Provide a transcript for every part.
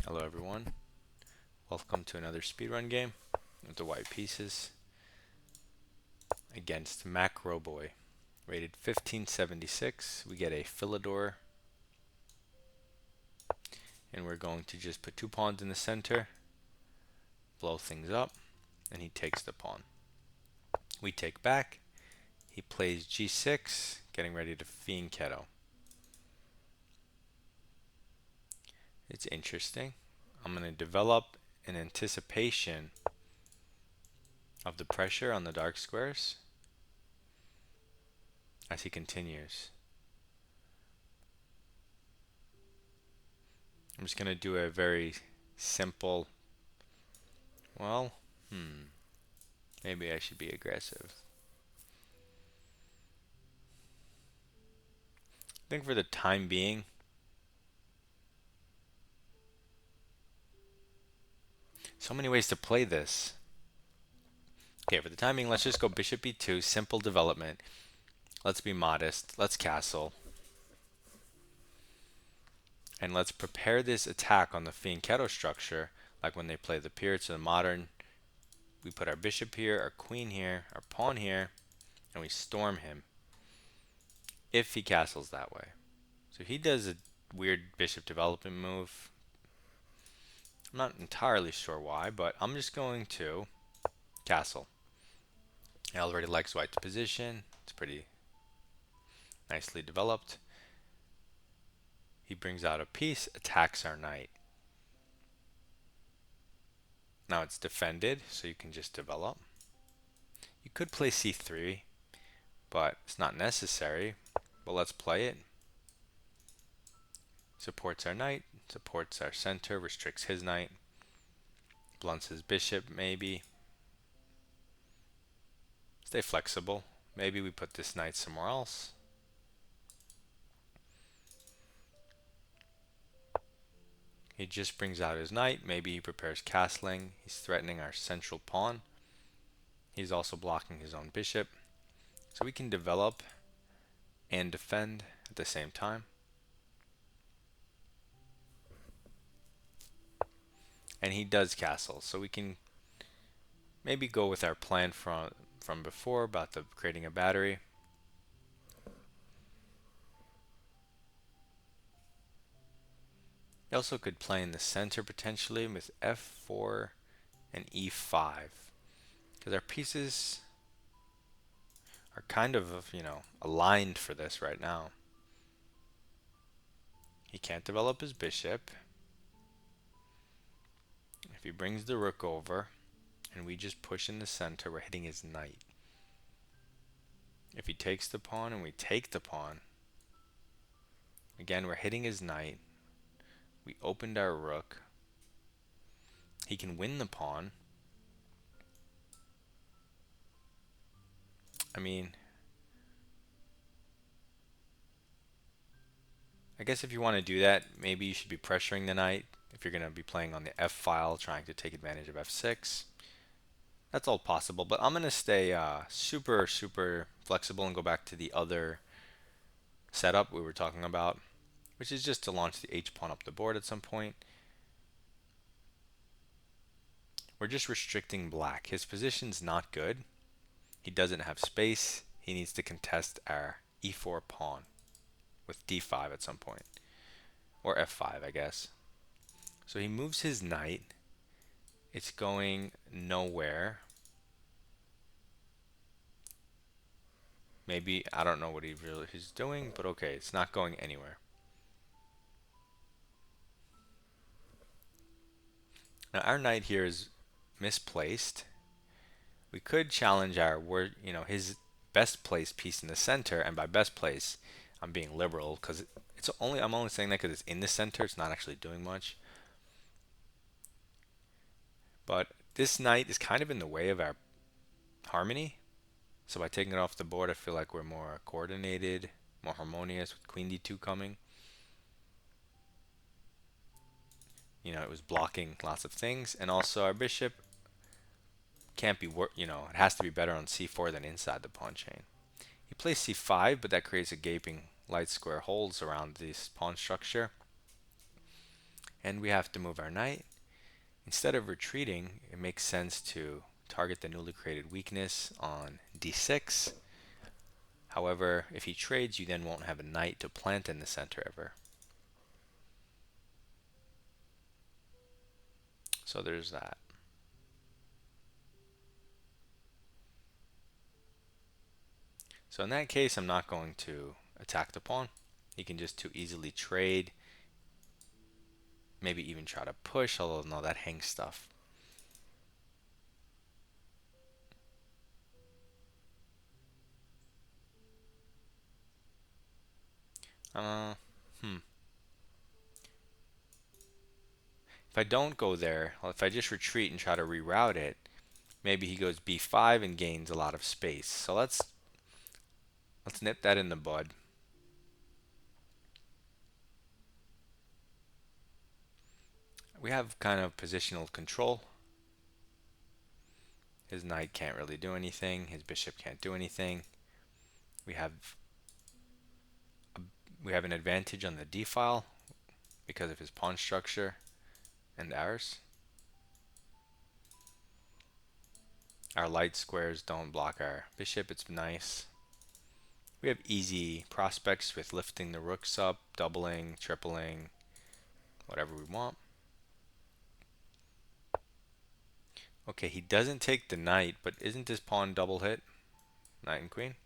Hello everyone, welcome to another speedrun game with the white pieces against Macro Boy. Rated 1576, we get a Philidor, and we're going to just put two pawns in the center, blow things up, and he takes the pawn. We take back, he plays g6, getting ready to Fianchetto. It's interesting. I'm going to develop in anticipation of the pressure on the dark squares as he continues. I'm just going to do a very simple, well, maybe I should be aggressive. I think for the time being, so many ways to play this. Okay, for the time being, let's just go bishop e2, simple development. Let's be modest, let's castle. And let's prepare this attack on the Fianchetto structure, like when they play the peer to the modern. We put our bishop here, our queen here, our pawn here, and we storm him if he castles that way. So he does a weird bishop development move. I'm not entirely sure why, but I'm just going to castle. He already likes white's position. It's pretty nicely developed. He brings out a piece, attacks our knight. Now it's defended, so you can just develop. You could play c3, but it's not necessary. But let's play it. Supports our knight, supports our center, restricts his knight, blunts his bishop maybe. Stay flexible. Maybe we put this knight somewhere else. He just brings out his knight. Maybe he prepares castling. He's threatening our central pawn. He's also blocking his own bishop. So we can develop and defend at the same time. And he does castle. So we can maybe go with our plan from before about creating a battery. You also could play in the center potentially with f4 and e5, because our pieces are kind of, aligned for this right now. He can't develop his bishop. If he brings the rook over and we just push in the center, we're hitting his knight. If he takes the pawn and we take the pawn, again we're hitting his knight. We opened our rook. He can win the pawn. I guess if you want to do that, maybe you should be pressuring the knight if you're going to be playing on the f file, trying to take advantage of f6. That's all possible, but I'm going to stay super flexible and go back to the other setup we were talking about, which is just to launch the h pawn up the board at some point. We're just restricting black. His position's not good. He doesn't have space. He needs to contest our e4 pawn with d5 at some point, or f5, I guess. So he moves his knight. It's going nowhere. Maybe, I don't know what he's doing, but okay, it's not going anywhere. Now our knight here is misplaced. We could challenge his best placed piece in the center, and by best place, I'm being liberal because I'm only saying that because it's in the center. It's not actually doing much. But this knight is kind of in the way of our harmony. So by taking it off the board, I feel like we're more coordinated, more harmonious with queen d2 coming. It was blocking lots of things, and also our bishop can't be, it has to be better on c4 than inside the pawn chain. He plays c5, but that creates a gaping light square holes around this pawn structure. And we have to move our knight. Instead of retreating, it makes sense to target the newly created weakness on d6. However, if he trades, you then won't have a knight to plant in the center ever. So there's that. So in that case, I'm not going to attack the pawn. He can just too easily trade. Maybe even try to push, although no, that hangs stuff. Uh, hmm. If I don't go there, well, if I just retreat and try to reroute it, maybe he goes b5 and gains a lot of space. So let's nip that in the bud. We have kind of positional control. His knight can't really do anything. His bishop can't do anything. We have an advantage on the d file because of his pawn structure and ours. Our light squares don't block our bishop. It's nice. We have easy prospects with lifting the rooks up, doubling, tripling, whatever we want. Okay, he doesn't take the knight, but isn't this pawn double hit? Knight and queen?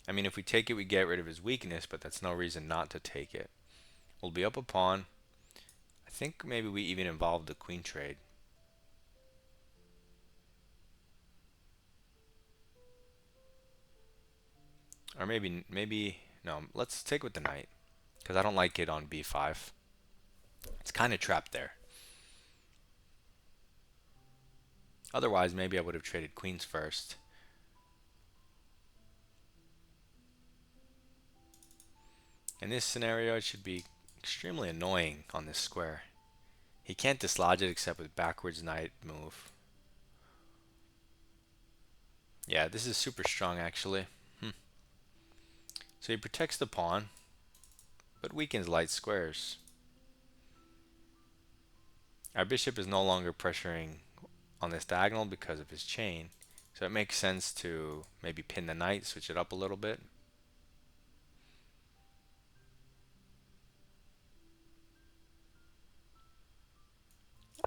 I mean, if we take it, we get rid of his weakness, but that's no reason not to take it. We'll be up a pawn. I think maybe we even involved the queen trade. Or maybe, no, let's take with the knight, because I don't like it on b5. It's kind of trapped there. Otherwise, maybe I would have traded queens first. In this scenario, it should be extremely annoying on this square. He can't dislodge it except with backwards knight move. Yeah, this is super strong actually. So he protects the pawn, but weakens light squares. Our bishop is no longer pressuring on this diagonal because of his chain. So it makes sense to maybe pin the knight, switch it up a little bit.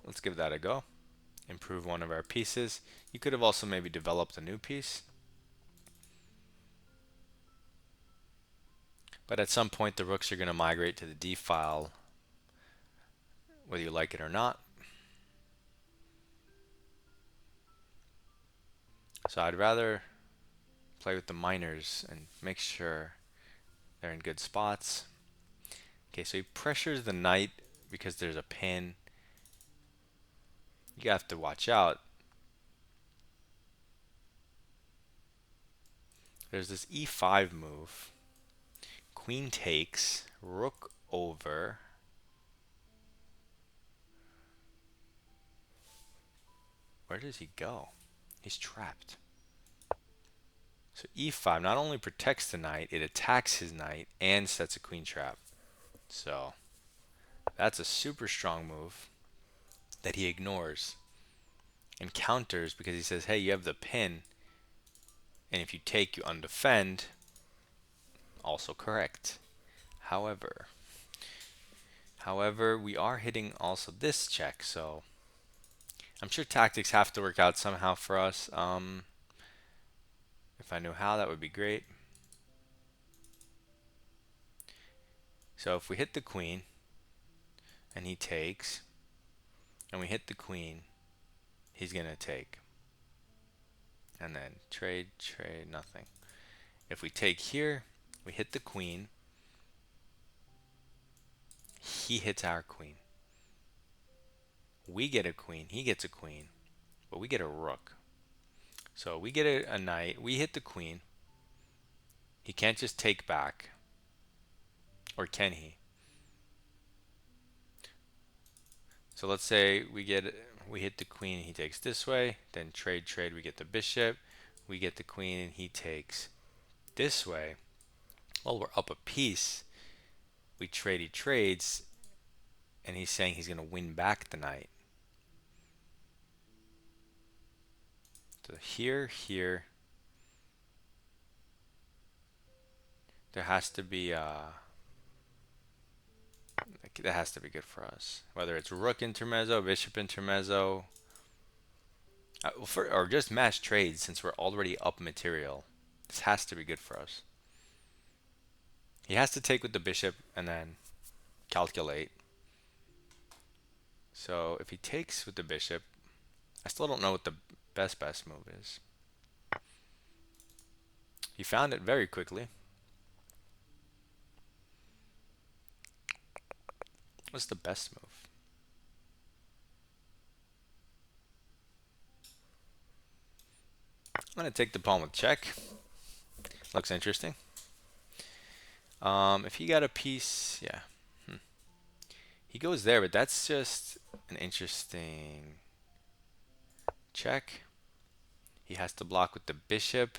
Let's give that a go. Improve one of our pieces. You could have also maybe developed a new piece. But at some point the rooks are going to migrate to the d file, whether you like it or not. So I'd rather play with the minors and make sure they're in good spots. Okay, so he pressures the knight because there's a pin. You have to watch out. There's this e5 move. Queen takes, rook over. Where does he go? He's trapped. So e5 not only protects the knight, it attacks his knight and sets a queen trap. So that's a super strong move that he ignores and counters because he says, hey, you have the pin, and if you take, you undefend. Also correct. However, we are hitting also this check, so I'm sure tactics have to work out somehow for us. If I knew how, that would be great. So if we hit the queen and he takes, and we hit the queen, he's gonna take. And then trade, nothing. If we take here, we hit the queen, he hits our queen. We get a queen, he gets a queen, but we get a rook. So we get a knight, we hit the queen. He can't just take back. Or can he? So let's say we get, we hit the queen, he takes this way. Then trade, trade, we get the bishop. We get the queen, and he takes this way. Well, we're up a piece. We trade, he trades, and he's saying he's going to win back the knight. So here, here, there has to be that has to be good for us. Whether it's rook intermezzo, bishop intermezzo, or just match trades since we're already up material. This has to be good for us. He has to take with the bishop and then calculate. So if he takes with the bishop, I still don't know what the best move is. He found it very quickly. What's the best move? I'm going to take the pawn with check. Looks interesting. If he got a piece, yeah. He goes there, but that's just an interesting check. He has to block with the bishop.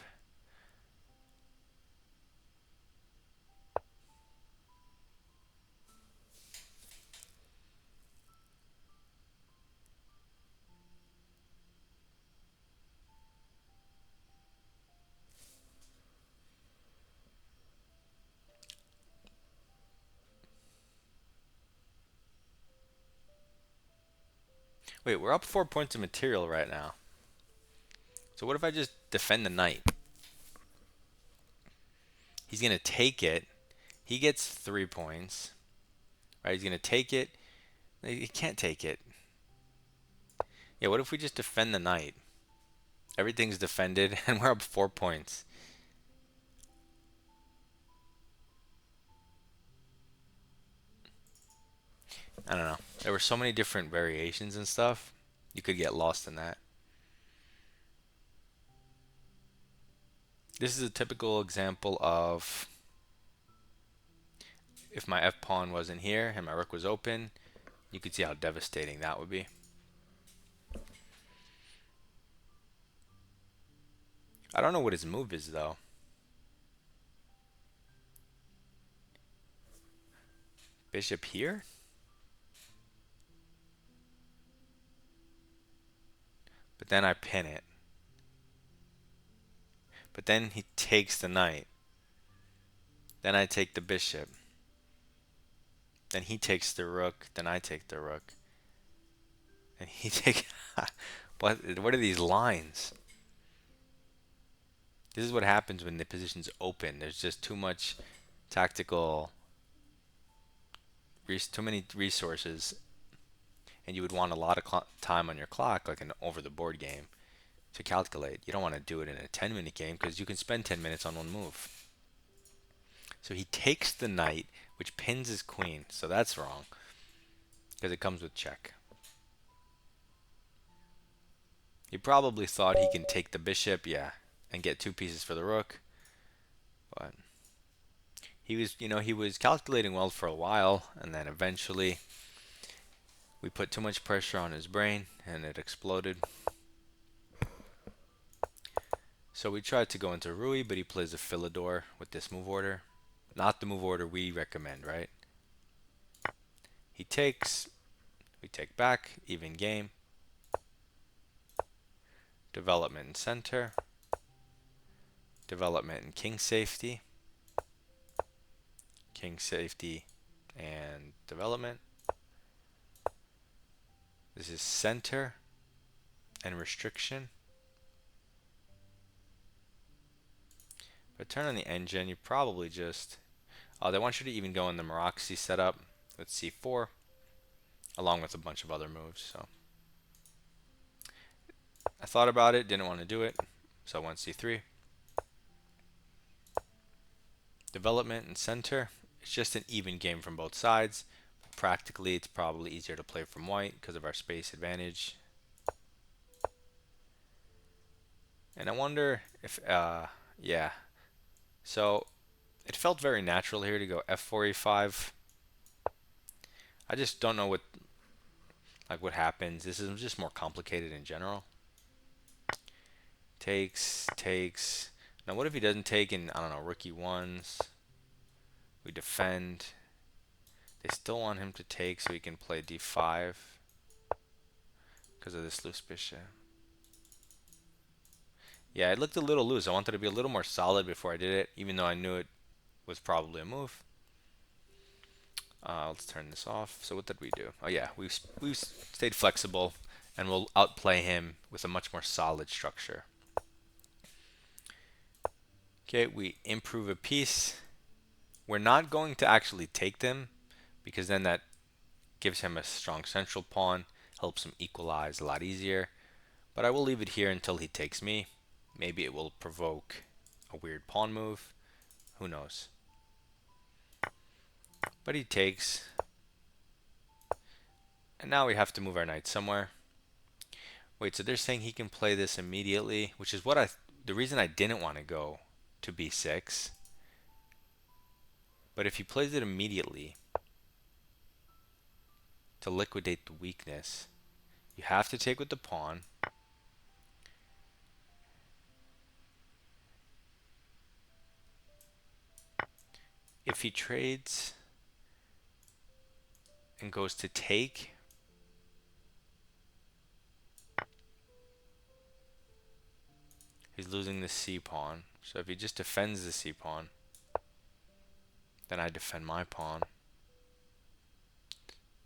Wait, we're up 4 points of material right now. So what if I just defend the knight? He's going to take it. He gets 3 points. Right, he's going to take it. He can't take it. Yeah, what if we just defend the knight? Everything's defended and we're up 4 points. I don't know. There were so many different variations and stuff. You could get lost in that. This is a typical example of if my f pawn wasn't here and my rook was open, you could see how devastating that would be. I don't know what his move is though. Bishop here? But then I pin it. But then he takes the knight. Then I take the bishop. Then he takes the rook. Then I take the rook. And he takes... what are these lines? This is what happens when the position's open. There's just too much tactical... too many resources. And you would want a lot of time on your clock, like an over-the-board game, to calculate. You don't want to do it in a 10-minute game because you can spend 10 minutes on one move. So he takes the knight, which pins his queen. So that's wrong because it comes with check. He probably thought he can take the bishop, yeah, and get 2 pieces for the rook. But he was calculating well for a while, and then eventually we put too much pressure on his brain and it exploded. So we tried to go into Rui, but he plays a Philidor with this move order. Not the move order we recommend, right? He takes, we take back, even game. Development and center. Development and king safety. King safety and development. This is center and restriction. But turn on the engine, you probably just... Oh, they want you to even go in the Maroxy setup with c4, along with a bunch of other moves. So I thought about it, didn't want to do it, so I went c3. Development and center. It's just an even game from both sides. Practically, it's probably easier to play from white because of our space advantage. And I wonder if, yeah. So it felt very natural here to go f4 e5. I just don't know what, like what happens. This is just more complicated in general. Takes, takes. Now what if he doesn't take in, I don't know, rookie ones? We defend. They still want him to take so he can play d5 because of this loose bishop. Yeah, it looked a little loose. I wanted to be a little more solid before I did it, even though I knew it was probably a move. Let's turn this off. So what did we do? Oh yeah, we stayed flexible, and we'll outplay him with a much more solid structure. Okay, we improve a piece. We're not going to actually take them, because then that gives him a strong central pawn, helps him equalize a lot easier. But I will leave it here until he takes me. Maybe it will provoke a weird pawn move. Who knows? But he takes. And now we have to move our knight somewhere. Wait, so they're saying he can play this immediately, which is what the reason I didn't want to go to b6. But if he plays it immediately to liquidate the weakness, you have to take with the pawn. If he trades and goes to take, he's losing the c pawn. So if he just defends the c pawn, then I defend my pawn.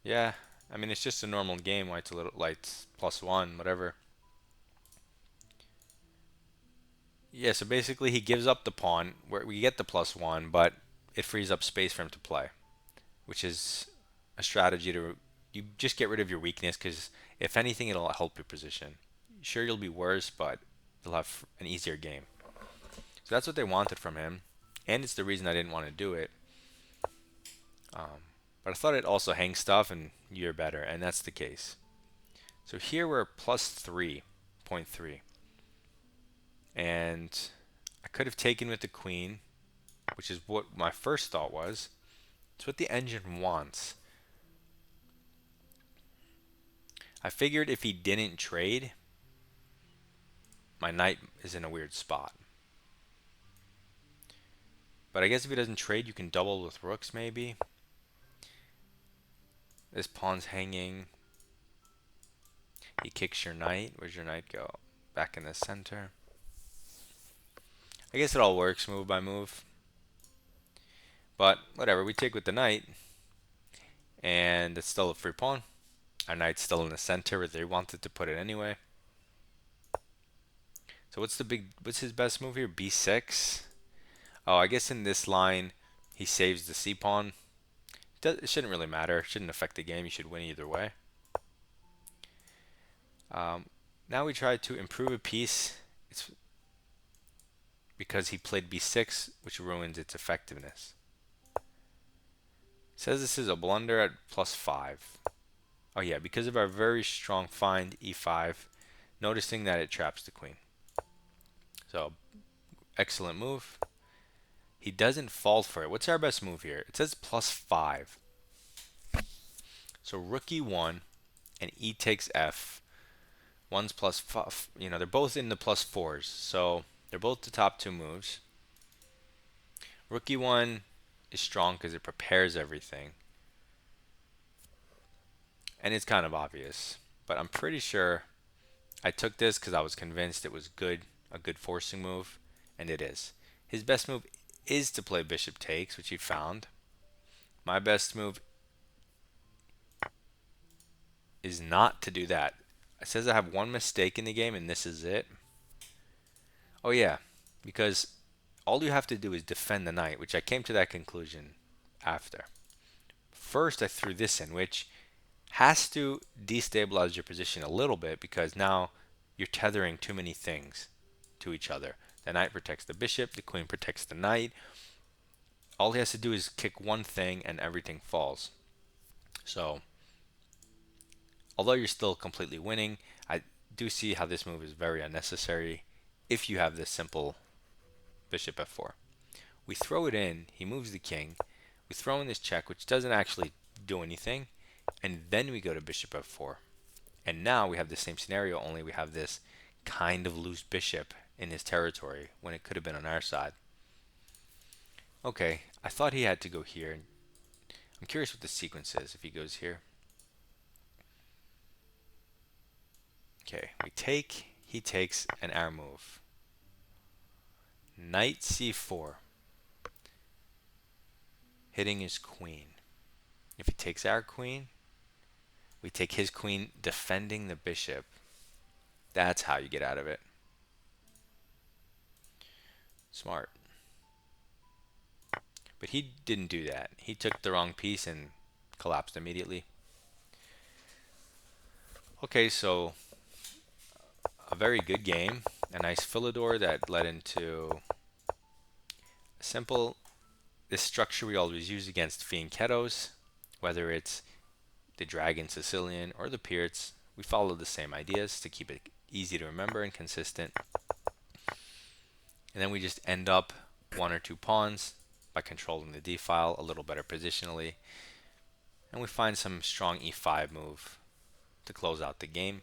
Yeah, I mean, it's just a normal game. White's a little light's +1, whatever. Yeah, so basically he gives up the pawn where we get the +1, but it frees up space for him to play, which is a strategy to you just get rid of your weakness, because if anything, it'll help your position. Sure, you'll be worse, but you'll have an easier game. So that's what they wanted from him, and it's the reason I didn't want to do it. But I thought it also hangs stuff, and you're better, and that's the case. So here we're +3.3. And I could have taken with the queen, which is what my first thought was. It's what the engine wants. I figured if he didn't trade, my knight is in a weird spot. But I guess if he doesn't trade, you can double with rooks maybe. This pawn's hanging. He kicks your knight. Where's your knight go? Back in the center. I guess it all works move by move. But whatever, we take with the knight. And it's still a free pawn. Our knight's still in the center where they wanted to put it anyway. So what's his best move here? b6. Oh, I guess in this line he saves the c pawn. It shouldn't really matter. It shouldn't affect the game. You should win either way. Now we try to improve a piece. It's because he played b6, which ruins its effectiveness. It says this is a blunder at +5. Oh yeah, because of our very strong find e5, noticing that it traps the queen. So excellent move. He doesn't fall for it. What's our best move here? It says +5. So rook e1 and e takes f. One's +5. You know, they're both in the +4s. So they're both the top two moves. Rook e1 is strong because it prepares everything. And it's kind of obvious. But I'm pretty sure I took this because I was convinced it was good, a good forcing move. And it is. His best move is to play bishop takes, which he found. My best move is not to do that. It says I have one mistake in the game, and this is it. Oh yeah, because all you have to do is defend the knight, which I came to that conclusion after. First, I threw this in, which has to destabilize your position a little bit, because now you're tethering too many things to each other. The knight protects the bishop, the queen protects the knight. All he has to do is kick one thing and everything falls. So although you're still completely winning, I do see how this move is very unnecessary if you have this simple bishop f4. We throw it in, he moves the king, we throw in this check, which doesn't actually do anything, and then we go to bishop f4. And now we have the same scenario, only we have this kind of loose bishop in his territory when it could have been on our side. Okay, I thought he had to go here. I'm curious what the sequence is if he goes here. Okay, we take, he takes, and our move. Knight c4, hitting his queen. If he takes our queen, we take his queen, defending the bishop. That's how you get out of it. Smart. But he didn't do that. He took the wrong piece and collapsed immediately. Okay, so a very good game. A nice Philidor that led into a simple, this structure we always use against fianchettos, whether it's the Dragon Sicilian or the Pirts. We follow the same ideas to keep it easy to remember and consistent. And then we just end up one or two pawns by controlling the d file a little better positionally. And we find some strong e5 move to close out the game.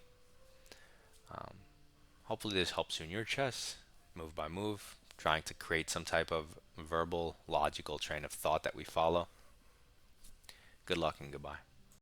Hopefully this helps you in your chess, move by move, trying to create some type of verbal, logical train of thought that we follow. Good luck and goodbye.